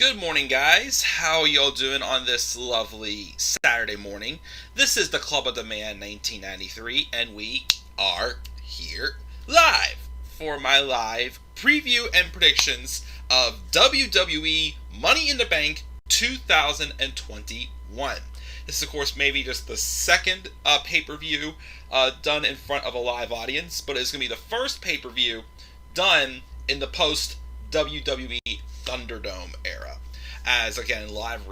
Good morning, guys. How y'all doing on this lovely Saturday morning? This is the Club of the Man 1993, and we are here live for my live preview and predictions of WWE Money in the Bank 2021. This is, of course, maybe just the second pay-per-view done in front of a live audience, but it's going to be the first pay-per-view done in the post WWE Thunderdome era. As again, live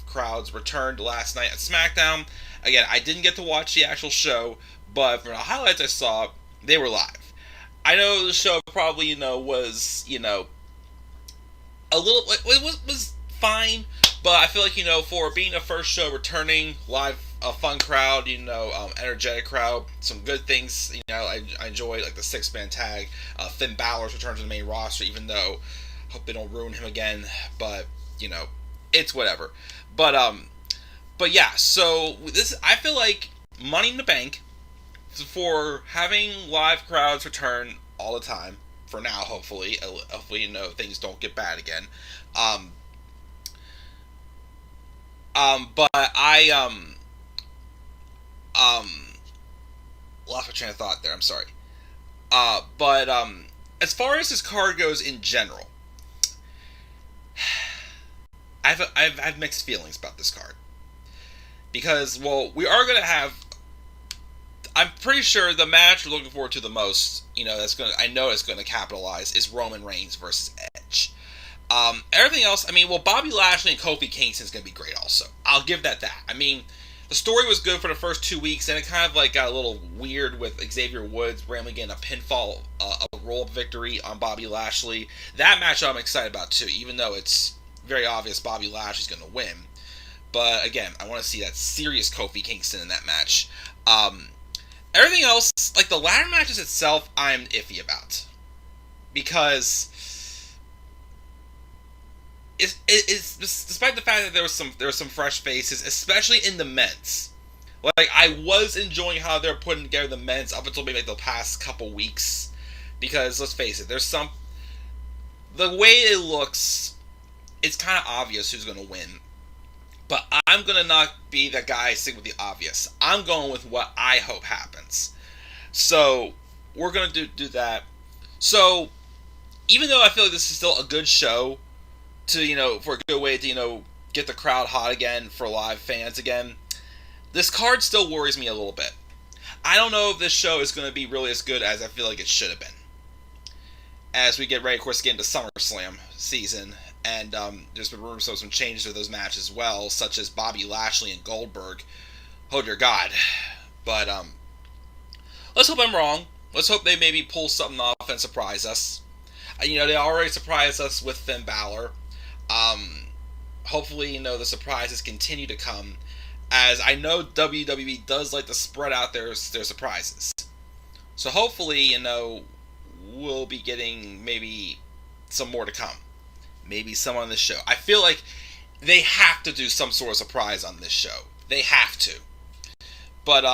crowds returned last night at SmackDown. Again, I didn't get to watch the actual show, but from the highlights I saw, they were live. I know the show probably was a little was fine, but I feel like for being a first show returning live, a fun crowd, energetic crowd, some good things. I enjoyed like the 6-man tag. Finn Balor's return to the main roster, even though hope they don't ruin him again, but it's whatever. But yeah, so this, I feel like Money in the Bank, for having live crowds return all the time for now. Hopefully things don't get bad again. But I lost my train of thought there. I'm sorry. But as far as this card goes in general, I've mixed feelings about this card. Because, well, we are going to have, I'm pretty sure the match we're looking forward to the most, I know it's going to capitalize, is Roman Reigns versus Edge. Everything else, Bobby Lashley and Kofi Kingston is going to be great also. I'll give that. The story was good for the first 2 weeks, and it kind of got a little weird with Xavier Woods randomly getting a pinfall, a roll-up victory on Bobby Lashley. That match I'm excited about too, even though it's very obvious Bobby Lashley's going to win. But again, I want to see that serious Kofi Kingston in that match. Everything else, like the ladder matches itself, I'm iffy about. Because it's despite the fact that there was some fresh faces, especially in the men's. Like, I was enjoying how they're putting together the men's up until maybe the past couple weeks. Because let's face it, the way it looks, it's kind of obvious who's going to win. But I'm going to not be that guy sticking with the obvious. I'm going with what I hope happens. So, we're going to do that. So, even though I feel like this is still a good show, for a good way to, get the crowd hot again for live fans again, this card still worries me a little bit. I don't know if this show is going to be really as good as I feel like it should have been. As we get ready, of course, to get into SummerSlam season, and there's been rumors of some changes to those matches as well, such as Bobby Lashley and Goldberg. Oh dear God. But let's hope I'm wrong. Let's hope they maybe pull something off and surprise us. They already surprised us with Finn Balor. Hopefully, the surprises continue to come, as I know WWE does like to spread out their surprises. So hopefully, we'll be getting maybe some more to come. Maybe some on this show. I feel like they have to do some sort of surprise on this show. They have to. But,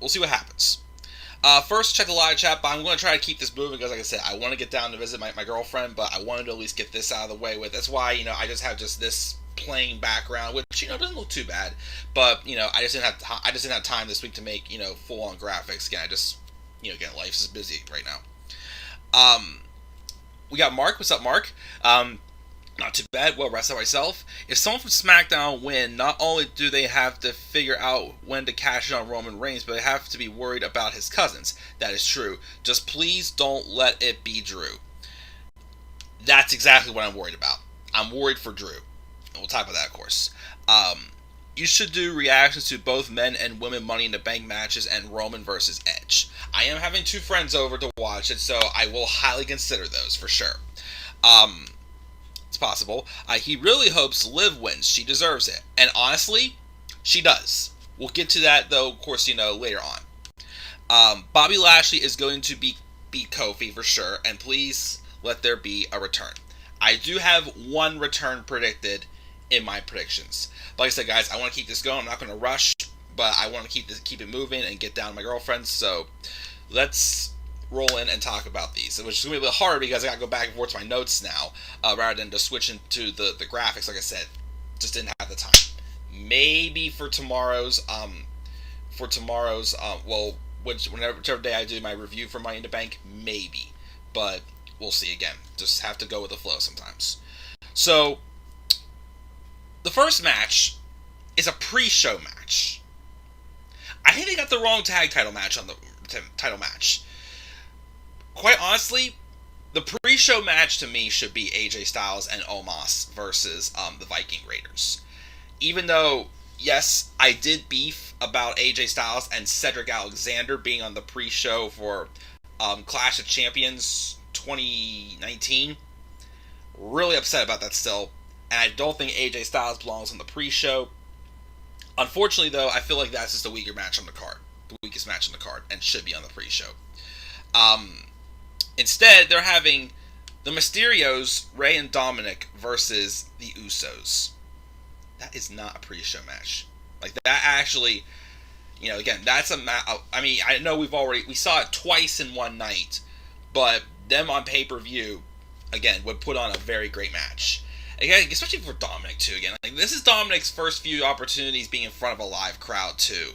we'll see what happens. First, check the live chat, but I'm going to try to keep this moving because, like I said, I want to get down to visit my girlfriend, but I wanted to at least get this out of the way with. That's why, I just have this playing background, which, doesn't look too bad. But, I just didn't have time this week to make, full-on graphics. Again, again, life is busy right now. We got Mark. What's up, Mark? Not too bad. Well rested myself. If someone from SmackDown win, not only do they have to figure out when to cash in on Roman Reigns, but they have to be worried about his cousins. That is true. Just please don't let it be Drew. That's exactly what I'm worried about. I'm worried for Drew. And we'll talk about that, of course. You should do reactions to both men and women Money in the Bank matches and Roman versus Edge. I am having 2 friends over to watch it, so I will highly consider those for sure. It's possible. He really hopes Liv wins. She deserves it. And honestly, she does. We'll get to that, though, of course, later on. Bobby Lashley is going to beat Kofi for sure, and please let there be a return. I do have 1 return predicted in my predictions. Like I said, guys, I want to keep this going. I'm not going to rush, but I want to keep it moving and get down to my girlfriend. So let's roll in and talk about these, which is going to be a bit hard because I got to go back and forth to my notes now, rather than just switching to the graphics. Like I said, just didn't have the time. Maybe for tomorrow's whichever day I do my review for Money in the Bank, maybe, but we'll see. Again, just have to go with the flow sometimes. So the first match is a pre-show match. I think they got the wrong tag title match on the title match. Quite honestly, the pre-show match to me should be AJ Styles and Omos versus the Viking Raiders. Even though, yes, I did beef about AJ Styles and Cedric Alexander being on the pre-show for Clash of Champions 2019. Really upset about that still. And I don't think AJ Styles belongs on the pre-show. Unfortunately, though, I feel like that's just a weaker match on the card. The weakest match on the card, and should be on the pre-show. Instead, they're having the Mysterios, Rey and Dominic, versus the Usos. That is not a pre-show match. Like, that actually, again, that's a match. I mean, I know we saw it twice in one night, but them on pay-per-view, again, would put on a very great match. Again, especially for Dominic, too. Again, like, this is Dominic's first few opportunities being in front of a live crowd, too.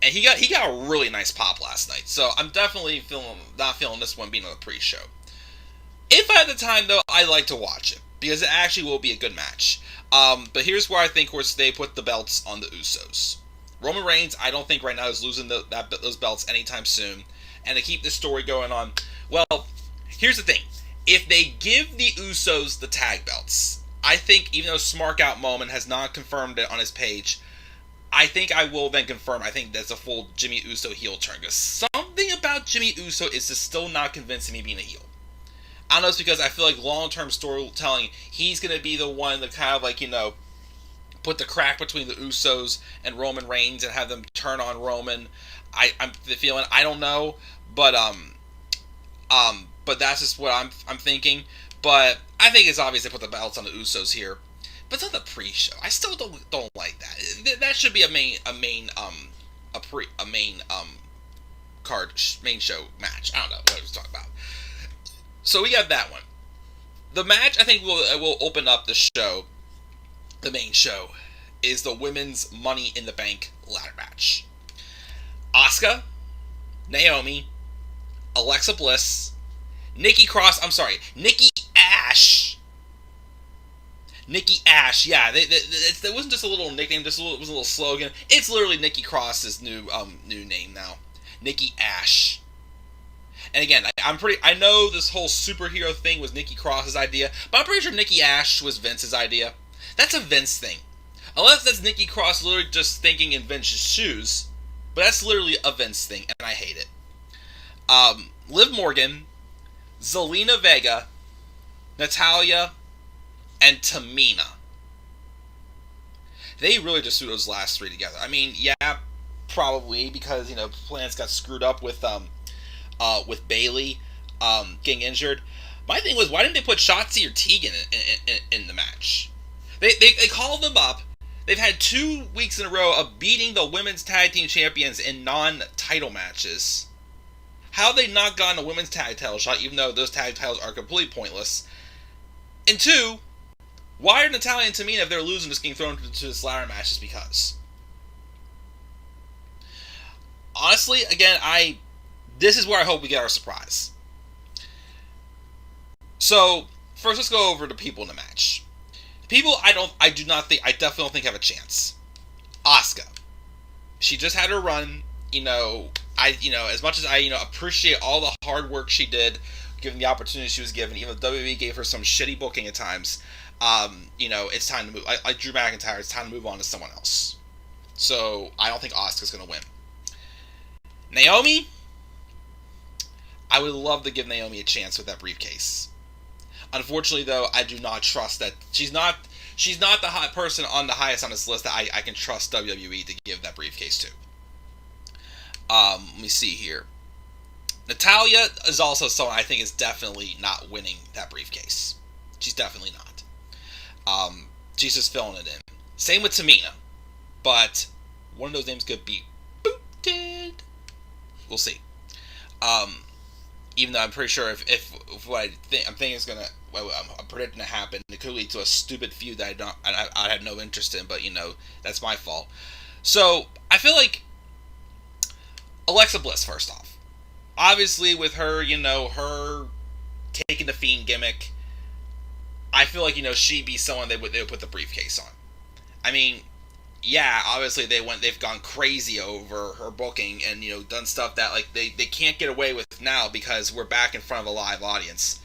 And he got a really nice pop last night. So I'm definitely not feeling this one being on the pre-show. If I had the time, though, I'd like to watch it, because it actually will be a good match. But here's where I think they put the belts on the Usos. Roman Reigns, I don't think right now is losing those belts anytime soon. And to keep this story going on, well, here's the thing. If they give the Usos the tag belts, I think, even though Smark Out Moment has not confirmed it on his page, I think I will then confirm, I think that's a full Jimmy Uso heel turn. Because something about Jimmy Uso is just still not convincing me being a heel. I don't know, it's because I feel like long-term storytelling, he's going to be the one that kind of put the crack between the Usos and Roman Reigns and have them turn on Roman. I'm feeling, I don't know, but that's just what I'm thinking. But I think it's obvious they put the belts on the Usos here. But it's not the pre-show. I still don't like that. That should be a main show match. I don't know what I was talking about. So we got that one. The match I think will open up the show. The main show is the Women's Money in the Bank ladder match. Asuka, Naomi, Alexa Bliss, Nikki A.S.H, yeah, it wasn't just a little nickname, it was a little slogan. It's literally Nikki Cross's new name now, Nikki A.S.H. And again, I know this whole superhero thing was Nikki Cross's idea, but I'm pretty sure Nikki A.S.H. was Vince's idea. That's a Vince thing, unless that's Nikki Cross literally just thinking in Vince's shoes. But that's literally a Vince thing, and I hate it. Liv Morgan, Zelina Vega, Natalya, and Tamina. They really just threw those last three together. I mean, yeah, probably because plans got screwed up with Bayley getting injured. My thing was, why didn't they put Shotzi or Tegan in the match? They called them up. They've had 2 weeks in a row of beating the women's tag team champions in non-title matches. How have they not gotten a women's tag title shot, even though those tag titles are completely pointless? And 2, why are Natalya and Tamina, if they're losing, just getting thrown into this ladder match just because? Honestly, again, this is where I hope we get our surprise. So, first let's go over the people in the match. People I definitely don't think have a chance. Asuka. She just had her run, as much as I, appreciate all the hard work she did, given the opportunity she was given, even though WWE gave her some shitty booking at times, it's time to move. Like Drew McIntyre, it's time to move on to someone else. So, I don't think Asuka's going to win. Naomi, I would love to give Naomi a chance with that briefcase. Unfortunately, though, I do not trust that she's not the hot person on the highest on this list that I can trust WWE to give that briefcase to. Let me see here. Natalya is also someone I think is definitely not winning that briefcase. She's definitely not. She's just filling it in. Same with Tamina, but one of those names could be booted. We'll see. Um, Even though I'm pretty sure if what I'm thinking is gonna, what I'm predicting to happen, it could lead to a stupid feud that I have no interest in. But that's my fault. So I feel like Alexa Bliss, first off, obviously with her, her taking the Fiend gimmick, I feel like she'd be someone they would put the briefcase on. I mean, yeah, obviously they've gone crazy over her booking and done stuff that like they can't get away with now because we're back in front of a live audience.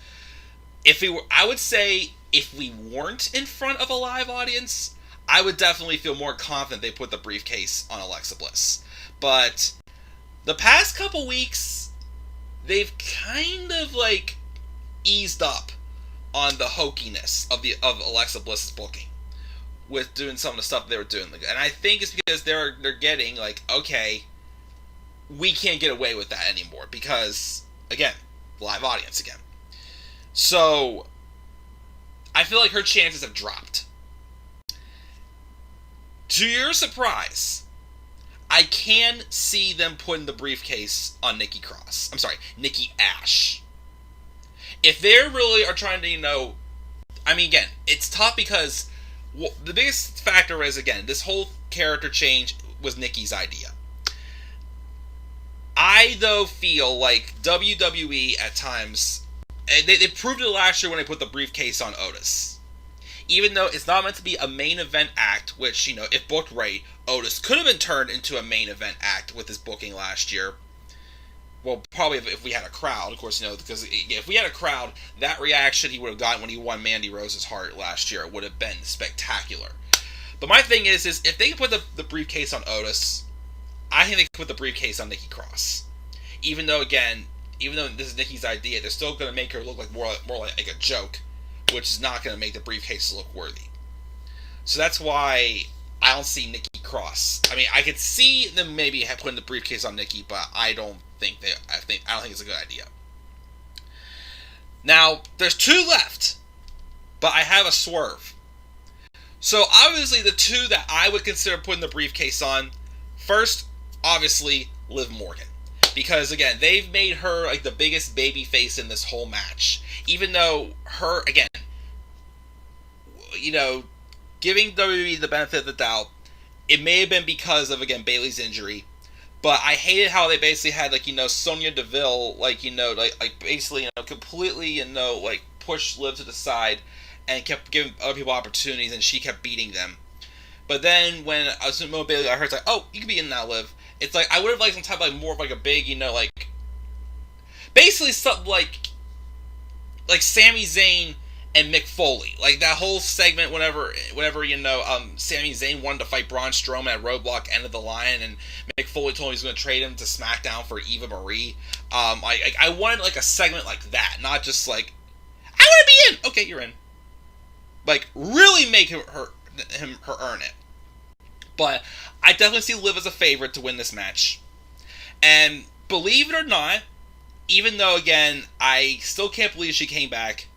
I would say if we weren't in front of a live audience, I would definitely feel more confident they put the briefcase on Alexa Bliss. But the past couple weeks, they've kind of like eased up on the hokiness of Alexa Bliss's booking with doing some of the stuff they were doing, and I think it's because they're getting like, okay, we can't get away with that anymore because again, live audience again. So I feel like her chances have dropped. To your surprise, I can see them putting the briefcase on Nikki Cross. I'm sorry, Nikki A.S.H. If they really are trying to, I mean, again, it's tough because the biggest factor is, again, this whole character change was Nikki's idea. I, though, feel like WWE at times, they proved it last year when they put the briefcase on Otis. Even though it's not meant to be a main event act, which, if booked right, Otis could have been turned into a main event act with his booking last year. Well, probably if we had a crowd, of course, because if we had a crowd, that reaction he would have gotten when he won Mandy Rose's heart last year would have been spectacular. But my thing is if they can put the briefcase on Otis, I think they can put the briefcase on Nikki Cross. Even though this is Nikki's idea, they're still going to make her look like more like a joke, which is not going to make the briefcase look worthy. So that's why I don't see Nikki Cross. I mean, I could see them maybe putting the briefcase on Nikki, but I don't think it's a good idea. Now, there's two left, but I have a swerve. So obviously the two that I would consider putting the briefcase on, first, obviously, Liv Morgan. Because again, they've made her like the biggest baby face in this whole match. Even though her, again, giving WWE the benefit of the doubt, it may have been because of, again, Bayley's injury. But I hated how they basically had, Sonya Deville, basically, completely, pushed Liv to the side and kept giving other people opportunities, and she kept beating them. But then when Bayley got hurt, it's like, oh, you can be in now, Liv. It's like, I would have liked some type of, more of, a big, basically something like Sami Zayn and Mick Foley. Like, that whole segment whenever Sami Zayn wanted to fight Braun Strowman at Roadblock, End of the Line, and Mick Foley told him he was going to trade him to SmackDown for Eva Marie. I wanted, a segment like that, not just, I want to be in! Okay, you're in. Really make her earn it. But I definitely see Liv as a favorite to win this match. And believe it or not, even though, again, I still can't believe she came back,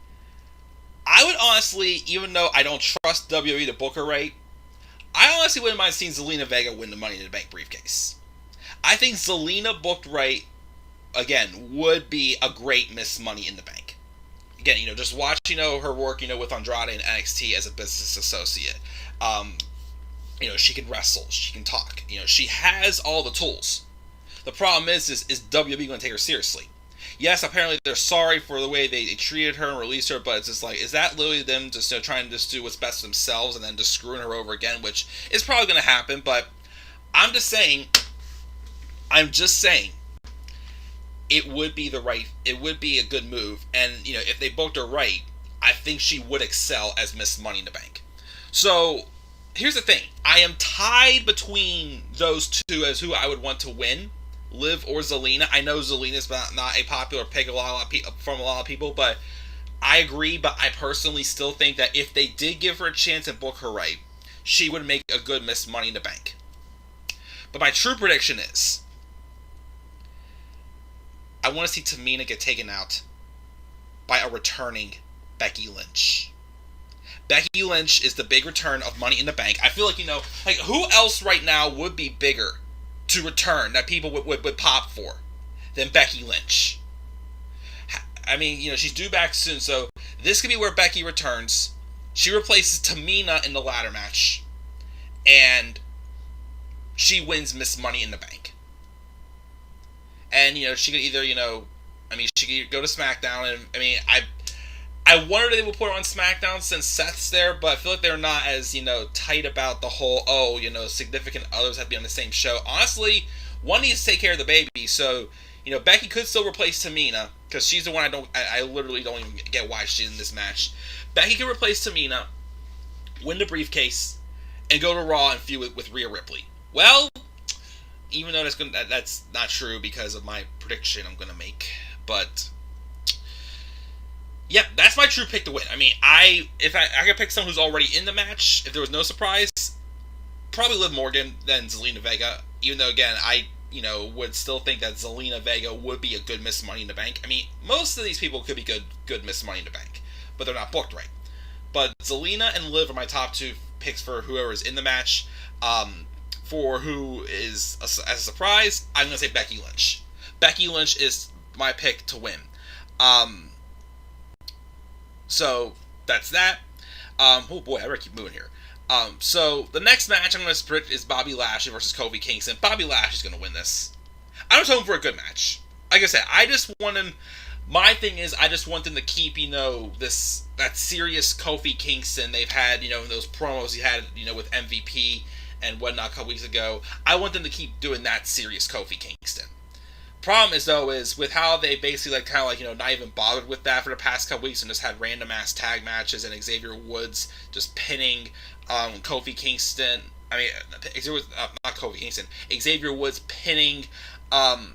I would honestly, even though I don't trust WWE to book her right, I honestly wouldn't mind seeing Zelina Vega win the Money in the Bank briefcase. I think Zelina booked right, again, would be a great Miss Money in the Bank. Again, just watch, her work, with Andrade and NXT as a business associate. She can wrestle, she can talk, she has all the tools. The problem is WWE going to take her seriously? Yes, apparently they're sorry for the way they treated her and released her, but it's just is that literally them just trying to just do what's best for themselves and then just screwing her over again, which is probably going to happen, but I'm just saying, it would be a good move, and, if they booked her right, I think she would excel as Miss Money in the Bank. So, here's the thing, I am tied between those two as who I would want to win, Liv or Zelina. I know Zelina's not a popular pick from a lot of people, but I agree. But I personally still think that if they did give her a chance and book her right, she would make a good Miss Money in the Bank. But my true prediction is, I want to see Tamina get taken out by a returning Becky Lynch. Becky Lynch is the big return of Money in the Bank. I feel like, who else right now would be bigger to return that people would pop for than Becky Lynch. I mean, she's due back soon, so this could be where Becky returns. She replaces Tamina in the ladder match, and she wins Miss Money in the Bank. And she could either she could go to SmackDown, and I wonder if they will put her on SmackDown since Seth's there, but I feel like they're not as tight about the whole significant others have to be on the same show. Honestly, one needs to take care of the baby, so Becky could still replace Tamina because she's the one I literally don't even get why she's in this match. Becky could replace Tamina, win the briefcase, and go to Raw and feud with Rhea Ripley. Well, even though that's not true because of my prediction I'm gonna make, but yeah, that's my true pick to win. I mean, if I could pick someone who's already in the match, if there was no surprise, probably Liv Morgan, then Zelina Vega. Even though again, I would still think that Zelina Vega would be a good Miss Money in the Bank. I mean, most of these people could be good Miss Money in the Bank, but they're not booked right. But Zelina and Liv are my top two picks for whoever is in the match. For who is as a surprise, I'm going to say Becky Lynch. Becky Lynch is my pick to win. So that's that. Oh boy, I better keep moving here. So the next match I'm going to predict is Bobby Lashley versus Kofi Kingston. Bobby Lashley's going to win this. I'm just hoping for a good match. Like I said, I just want him. My thing is, I just want them to keep, that serious Kofi Kingston they've had, in those promos he had, with MVP and whatnot a couple weeks ago. I want them to keep doing that serious Kofi Kingston. Problem is, though, is with how they basically, not even bothered with that for the past couple weeks and just had random-ass tag matches and Xavier Woods just pinning Kofi Kingston. I mean, not Kofi Kingston. Xavier Woods pinning Bobby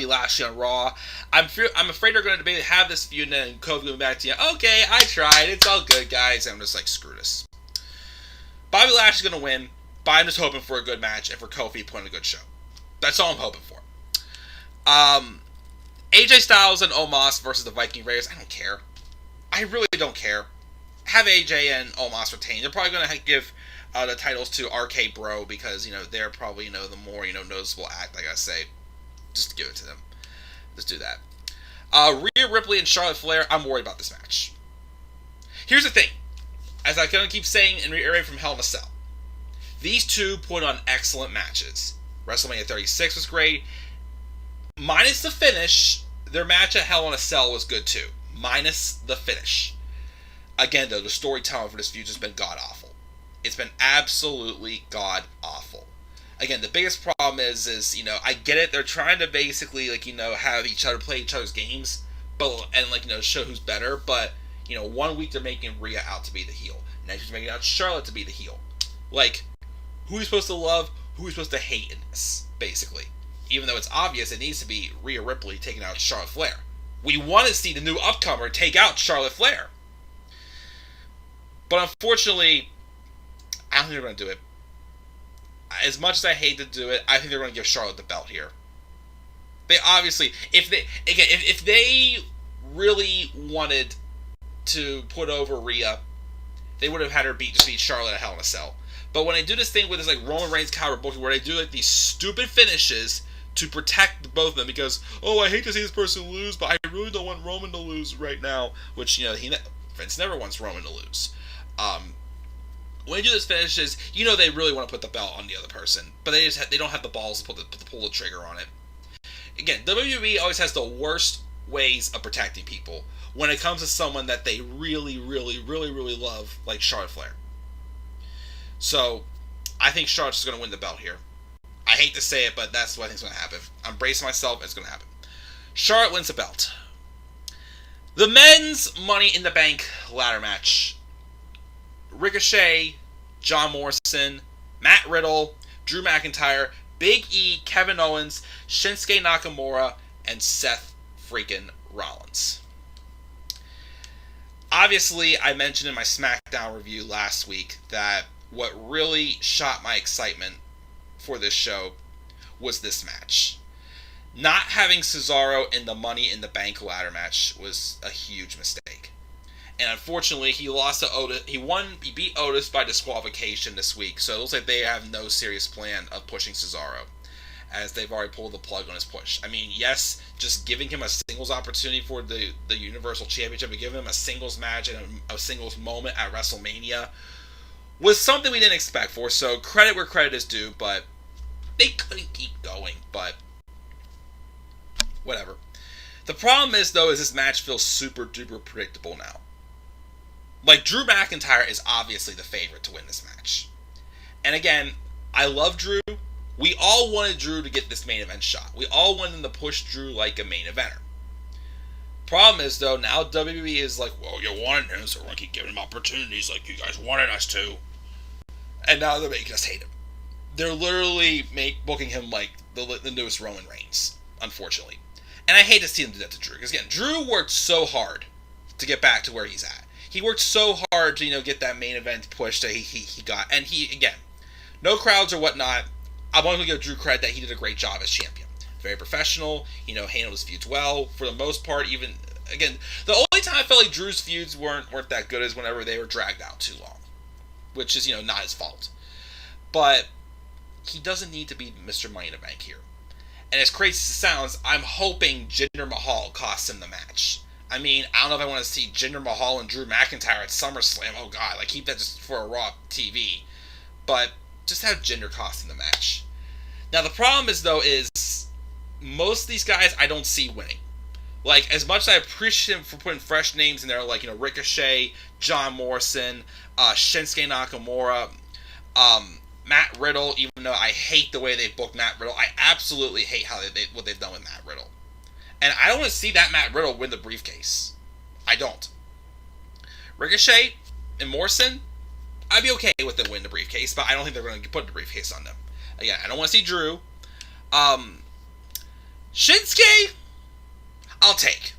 Lashley on Raw. I'm afraid they're going to have this feud and then Kofi going back to you. Okay, I tried. It's all good, guys. And I'm just like, screw this. Bobby Lashley's going to win, but I'm just hoping for a good match and for Kofi to put on a good show. That's all I'm hoping for. AJ Styles and Omos versus the Viking Raiders. I don't care. I really don't care. Have AJ and Omos retain. They're probably going to give the titles to RK Bro because, they're probably, the more, noticeable act, like I say. Just give it to them. Let's do that. Rhea Ripley and Charlotte Flair. I'm worried about this match. Here's the thing. As I kind of keep saying and reiterating from Hell in a Cell. These two put on excellent matches. WrestleMania 36 was great. Minus the finish, their match at Hell in a Cell was good too. Minus the finish. Again, though, the storytelling for this feud has been god-awful. It's been absolutely god-awful. Again, the biggest problem is I get it. They're trying to basically, have each other play each other's games, and show who's better. But 1 week they're making Rhea out to be the heel. Next week they're making out Charlotte to be the heel. Who are you supposed to love? Who are you supposed to hate in this? Basically, even though it's obvious, it needs to be Rhea Ripley taking out Charlotte Flair. We want to see the new upcomer take out Charlotte Flair. But unfortunately, I don't think they're going to do it. As much as I hate to do it, I think they're going to give Charlotte the belt here. They obviously, if they really wanted to put over Rhea, they would have had her beat Charlotte at Hell in a Cell. But when they do this thing with this Roman Reigns coward booking, where they do these stupid finishes to protect both of them, because I hate to see this person lose, but I really don't want Roman to lose right now. Which Vince never wants Roman to lose. When they do those finishes, they really want to put the belt on the other person, but they don't have the balls to pull the trigger on it. Again, WWE always has the worst ways of protecting people when it comes to someone that they really, really, really, really love, like Charlotte Flair. So, I think Charlotte's just going to win the belt here. I hate to say it, but that's what I think is going to happen. I'm bracing myself, it's going to happen. Charlotte wins the belt. The men's Money in the Bank ladder match. Ricochet, John Morrison, Matt Riddle, Drew McIntyre, Big E, Kevin Owens, Shinsuke Nakamura, and Seth freaking Rollins. Obviously, I mentioned in my SmackDown review last week that what really shot my excitement for this show was this match. Not having Cesaro in the Money in the Bank ladder match was a huge mistake. And unfortunately, he lost to Otis. He beat Otis by disqualification this week, so it looks like they have no serious plan of pushing Cesaro. as they've already pulled the plug on his push. I mean, yes, just giving him a singles opportunity for the Universal Championship and giving him a singles match and a singles moment at WrestleMania was something we didn't expect for. So credit where credit is due, but they couldn't keep going. But whatever. The problem is, though, is this match feels super duper predictable now. Like, Drew McIntyre is obviously the favorite to win this match. And again, I love Drew. We all wanted Drew to get this main event shot. We all wanted them to push Drew like a main eventer. Problem is, though, now WWE is like, well, you wanted him, so we're going to keep giving him opportunities like you guys wanted us to. And now they're making us hate him. They're literally booking him like the newest Roman Reigns, unfortunately. And I hate to see them do that to Drew. Because, again, Drew worked so hard to get back to where he's at. He worked so hard to, get that main event push that he got. And he, again, no crowds or whatnot. I want to give Drew credit that he did a great job as champion. Very professional, handled his feuds well. For the most part, even, again, the only time I felt like Drew's feuds weren't that good is whenever they were dragged out too long. Which is, not his fault. But he doesn't need to be Mr. Money in the Bank here. And as crazy as it sounds, I'm hoping Jinder Mahal costs him the match. I mean, I don't know if I want to see Jinder Mahal and Drew McIntyre at SummerSlam. Oh, God. Keep that just for a Raw TV. But just have Jinder cost him the match. Now, the problem is, though, is most of these guys I don't see winning. As much as I appreciate him for putting fresh names in there, Ricochet, John Morrison, Shinsuke Nakamura, Matt Riddle, even though I hate the way they booked Matt Riddle. I absolutely hate what they've done with Matt Riddle. And I don't want to see that Matt Riddle win the briefcase. I don't. Ricochet and Morrison, I'd be okay with them winning the briefcase, but I don't think they're going to put the briefcase on them. Again, I don't want to see Drew. Shinsuke, I'll take.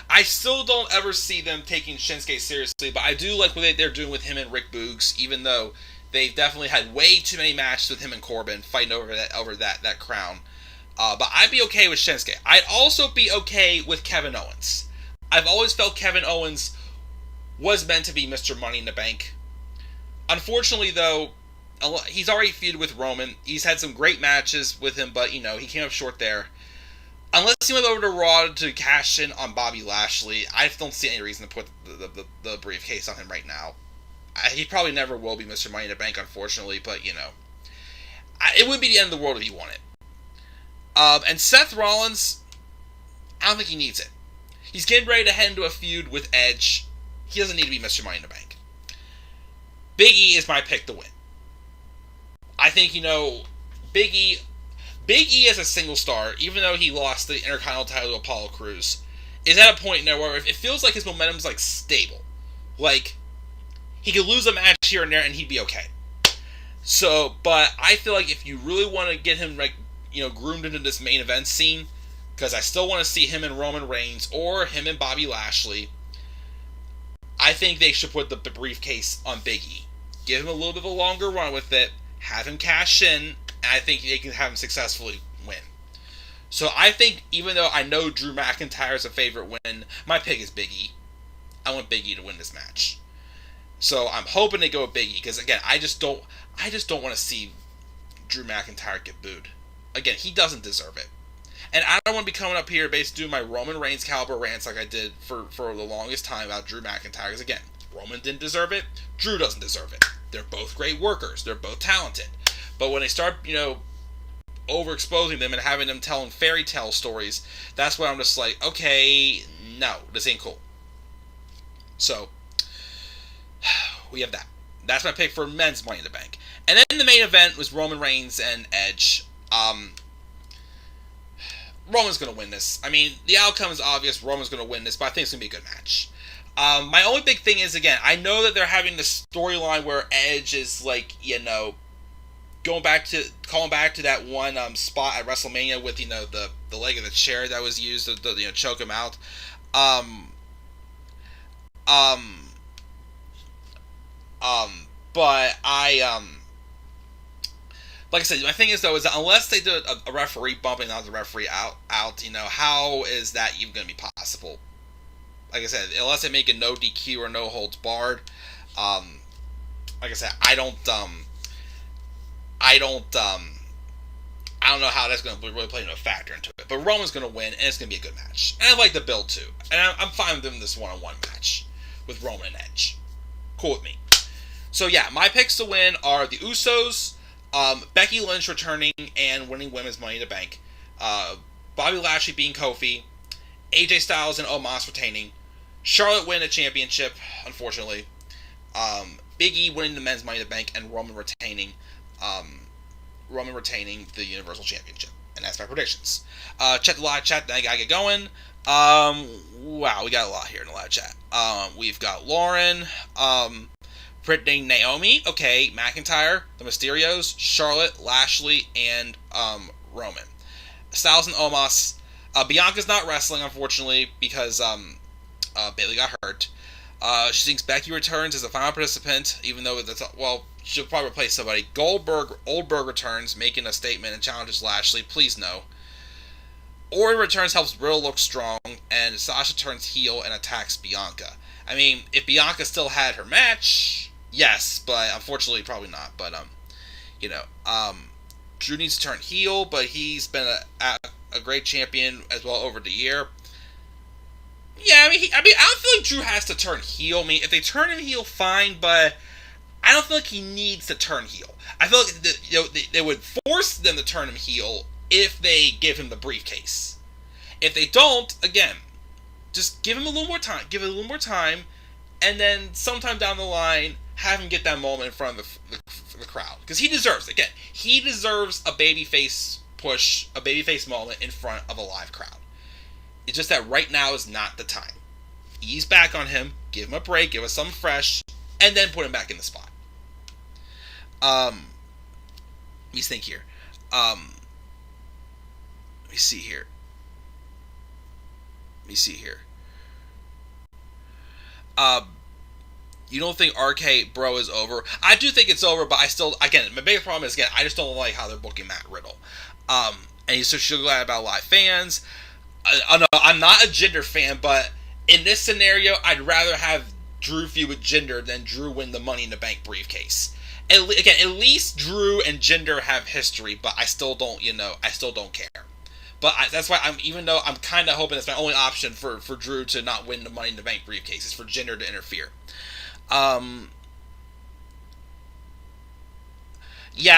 I still don't ever see them taking Shinsuke seriously, but I do like what they're doing with him and Rick Boogs, even though they've definitely had way too many matches with him and Corbin fighting over that crown. But I'd be okay with Shinsuke. I'd also be okay with Kevin Owens. I've always felt Kevin Owens was meant to be Mr. Money in the Bank. Unfortunately, though, he's already feuded with Roman. He's had some great matches with him, but, he came up short there. Unless he went over to Raw to cash in on Bobby Lashley, I don't see any reason to put the briefcase on him right now. He probably never will be Mr. Money in the Bank, unfortunately, but, it would be the end of the world if he won it. And Seth Rollins, I don't think he needs it. He's getting ready to head into a feud with Edge. He doesn't need to be Mr. Money in the Bank. Big E is my pick to win. I think, Big E as a single star, even though he lost the Intercontinental title to Apollo Crews, is at a point now where it feels like his momentum's, stable. He could lose a match here and there and he'd be okay. So, but I feel like if you really want to get him, groomed into this main event scene, because I still want to see him and Roman Reigns or him and Bobby Lashley, I think they should put the briefcase on Big E. Give him a little bit of a longer run with it, have him cash in, and I think they can have him successfully win. So I think, even though I know Drew McIntyre is a favorite win, my pick is Big E. I want Big E to win this match. So I'm hoping they go with Big E, because again, I just don't want to see Drew McIntyre get booed. Again, he doesn't deserve it. And I don't want to be coming up here basically doing my Roman Reigns caliber rants like I did for the longest time about Drew McIntyre. Because again, Roman didn't deserve it. Drew doesn't deserve it. They're both great workers. They're both talented. But when they start, overexposing them and having them telling fairy tale stories, that's when I'm just like, okay, no, this ain't cool. So, we have that. That's my pick for men's Money in the Bank. And then the main event was Roman Reigns and Edge. Roman's going to win this. I mean, the outcome is obvious. Roman's going to win this, but I think it's going to be a good match. My only big thing is, again, I know that they're having this storyline where Edge is, calling back to that one spot at WrestleMania with, the leg of the chair that was used to choke him out. But like I said, my thing is, though, is that unless they do a referee bumping out the referee out, how is that even going to be possible? Like I said, unless they make a no DQ or no holds barred, like I said, I don't I don't know how that's going to really play into a factor into it. But Roman's going to win, and it's going to be a good match. And I like the build, too. And I'm fine with doing this one-on-one match with Roman and Edge. Cool with me. So, yeah, my picks to win are the Usos, Becky Lynch returning and winning Women's Money in the Bank, Bobby Lashley beating Kofi, AJ Styles and Omos retaining, Charlotte winning the championship, unfortunately, Big E winning the Men's Money in the Bank, and Roman retaining the Universal Championship. And that's my predictions. Check the live chat, then I gotta get going. Wow, we got a lot here in the live chat. We've got Lauren, predicting Naomi, okay, McIntyre, the Mysterios, Charlotte, Lashley, and Roman. Styles and Omos. Bianca's not wrestling, unfortunately, because Bayley got hurt. She thinks Becky returns as a final participant, even though she'll probably replace somebody. Oldberg returns, making a statement and challenges Lashley. Please no. Orton returns, helps Riddle look strong, and Sasha turns heel and attacks Bianca. I mean, if Bianca still had her match, yes, but unfortunately, probably not. But Drew needs to turn heel, but he's been a great champion as well over the year. Yeah, I don't feel like Drew has to turn heel. I mean, if they turn him heel, fine, but I don't feel like he needs to turn heel. I feel like they would force them to turn him heel if they give him the briefcase. If they don't, again, just give him a little more time. Give it a little more time, and then sometime down the line, have him get that moment in front of the crowd. Because he deserves it. Again, he deserves a babyface push, a babyface moment in front of a live crowd. It's just that right now is not the time. Ease back on him, give him a break, give us something fresh, and then put him back in the spot. Let me think here. Let me see here. You don't think RK Bro is over? I do think it's over, but I still, again, my biggest problem is, again, I just don't like how they're booking Matt Riddle. And he's so glad about live fans. I'm not a Jinder fan, but in this scenario, I'd rather have Drew feud with Jinder than Drew win the Money in the Bank briefcase. At least Drew and Jinder have history, but I still don't care. But that's why even though I'm kind of hoping it's my only option for Drew to not win the Money in the Bank briefcase is for Jinder to interfere. Yeah,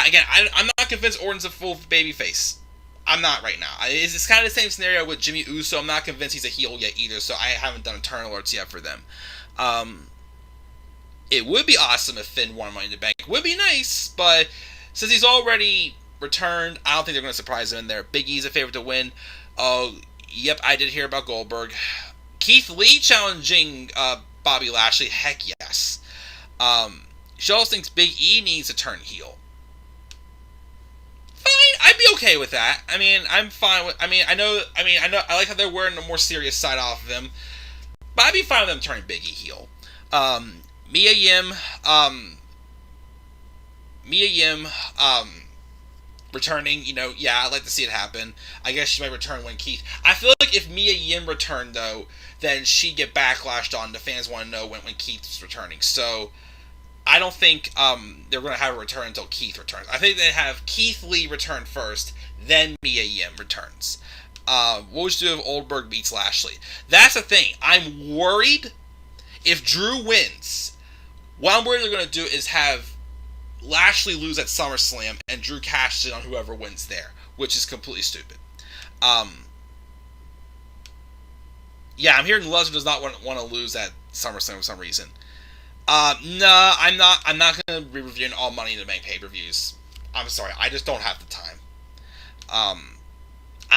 again, I'm not convinced Orton's a full babyface. I'm not right now. It's kind of the same scenario with Jimmy Uso. I'm not convinced he's a heel yet either, so I haven't done turn alerts yet for them. It would be awesome if Finn won Money in the Bank. It would be nice, but since he's already returned, I don't think they're going to surprise him in there. Big E's a favorite to win. Oh, yep, I did hear about Goldberg. Keith Lee challenging Bobby Lashley. Heck yes. She also thinks Big E needs to turn heel. Fine, I'd be okay with that. I mean, I'm fine with. I know. I like how they're wearing the more serious side off of him, but I'd be fine with them turning Big E heel. Mia Yim, returning. I'd like to see it happen. I guess she might return when Keith. I feel like if Mia Yim returned though, then she'd get backlashed on. The fans want to know when Keith's returning. So I don't think they're going to have a return until Keith returns. I think they have Keith Lee return first, then Mia Yim returns. What would you do if Oldberg beats Lashley? That's the thing. I'm worried if Drew wins. What I'm worried they're going to do is have Lashley lose at SummerSlam and Drew cashes in on whoever wins there, which is completely stupid. Yeah, I'm hearing Lesnar does not want to lose at SummerSlam for some reason. No, I'm not. I'm not going to be reviewing all Money in the Bank pay-per-views. I'm sorry, I just don't have the time. I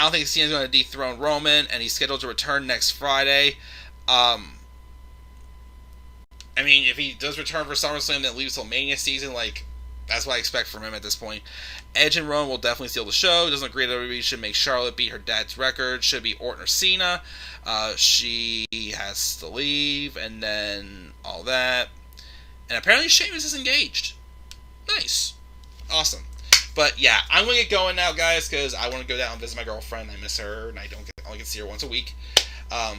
don't think Cena's going to dethrone Roman, and he's scheduled to return next Friday. If he does return for SummerSlam, then leaves till Mania season, that's what I expect from him at this point. Edge and Roman will definitely steal the show. Doesn't agree that WWE should make Charlotte beat her dad's record. Should be Orton or Cena. She has to leave, and then all that. And apparently Sheamus is engaged. Nice. Awesome. But yeah, I'm going to get going now, guys, because I want to go down and visit my girlfriend. I miss her, and I only get to see her once a week.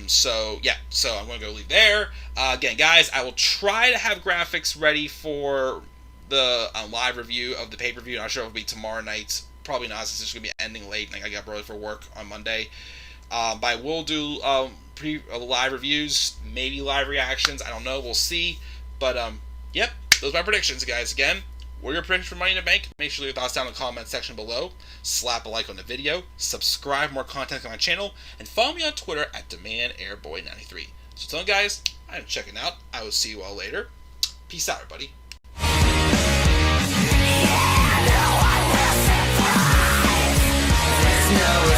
So I'm going to go leave there. Again, guys, I will try to have graphics ready for the live review of the pay-per-view. I'm not sure if it'll be tomorrow night, probably not, since it's going to be ending late and I got early for work on Monday. But I will do live reviews, maybe live reactions. I don't know. We'll see. But, yep, those are my predictions, guys. Again, what are your predictions for Money in the Bank? Make sure to leave your thoughts down in the comment section below. Slap a like on the video. Subscribe for more content on my channel. And follow me on Twitter at DemandAirBoy93. So, until then, guys, I'm checking out. I will see you all later. Peace out, everybody. No